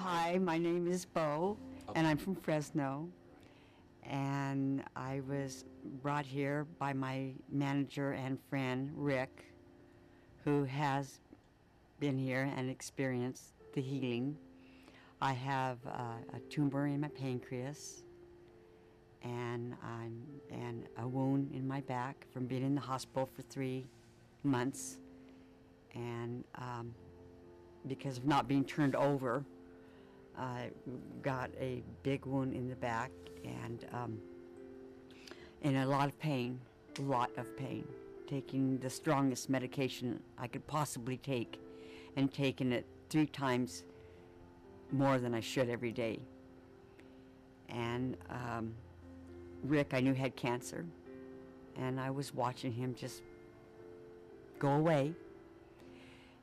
Hi, my name is Bo, and I'm from Fresno. And I was brought here by my manager and friend, Rick, who has been here and experienced the healing. I have a tumor in my pancreas, and a wound in my back from being in the hospital for 3 months, and because of not being turned over, I got a big wound in the back, and in a lot of pain, taking the strongest medication I could possibly take, and taking it 3 times more than I should every day. And Rick, I knew, had cancer, and I was watching him just go away.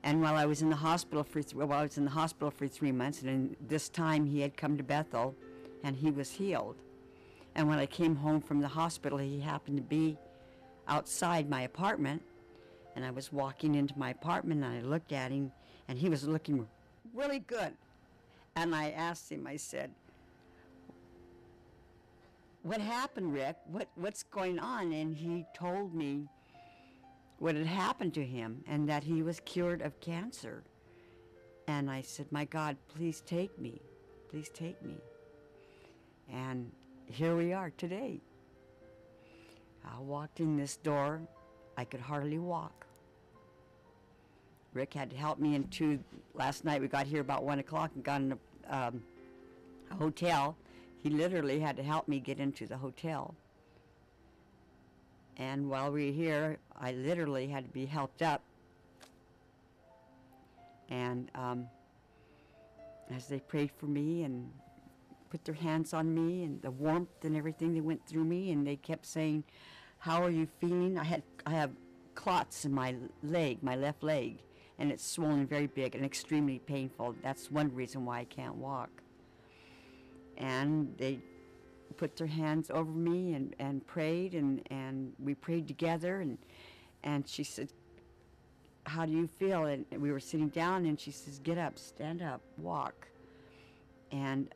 And while I was in the hospital for 3 months, and this time he had come to Bethel, and he was healed. And when I came home from the hospital, he happened to be outside my apartment, and I was walking into my apartment, and I looked at him, and he was looking really good. And I asked him, I said, "What happened, Rick? What's going on?" And he told me what had happened to him, and that he was cured of cancer. And I said, "My God, please take me. Please take me." And here we are today. I walked in this door. I could hardly walk. Rick had to help me last night we got here about 1 o'clock and got in a hotel. He literally had to help me get into the hotel. And while we were here, I literally had to be helped up. And as they prayed for me and put their hands on me, and the warmth and everything that went through me, and they kept saying, "How are you feeling?" I have clots in my leg, my left leg, and it's swollen very big and extremely painful. That's one reason why I can't walk. And they put their hands over me and prayed, and we prayed together, and she said, "How do you feel?" And we were sitting down, and she says, "Get up, stand up, walk." And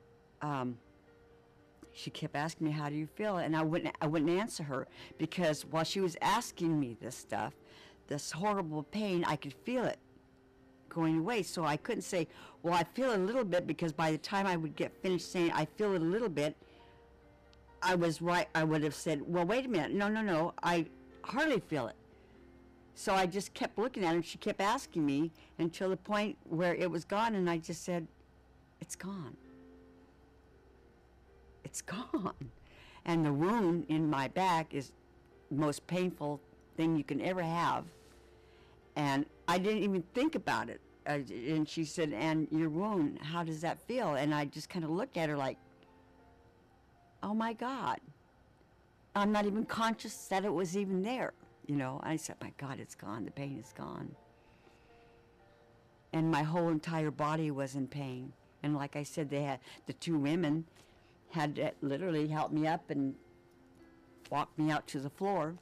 she kept asking me, "How do you feel?" And I wouldn't answer her, because while she was asking me this stuff, this horrible pain, I could feel it going away. So I couldn't say, "Well, I feel a little bit," because by the time I would get finished saying, "I feel it a little bit," I was right. I would have said, "Well, wait a minute. No, I hardly feel it." So I just kept looking at her, and she kept asking me until the point where it was gone, and I just said, "It's gone. It's gone." And the wound in my back is the most painful thing you can ever have. And I didn't even think about it. And she said, "And your wound, how does that feel?" And I just kind of looked at her like, "Oh my God, I'm not even conscious that it was even there." I said, "My God, it's gone. The pain is gone." And my whole entire body was in pain. And like I said, the 2 women had to literally help me up and walk me out to the floor.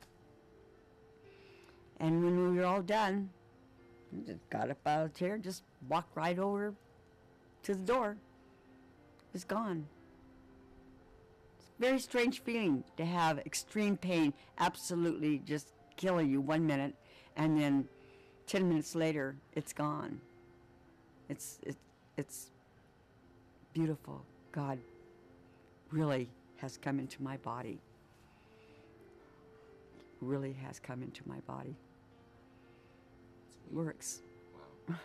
And when we were all done, I just got up out of the chair, just walked right over to the door. It was gone. Very strange feeling to have extreme pain absolutely just killing you 1 minute, and then 10 minutes later it's gone. It's beautiful. God really has come into my body. Really has come into my body. It's amazing. Works. Wow.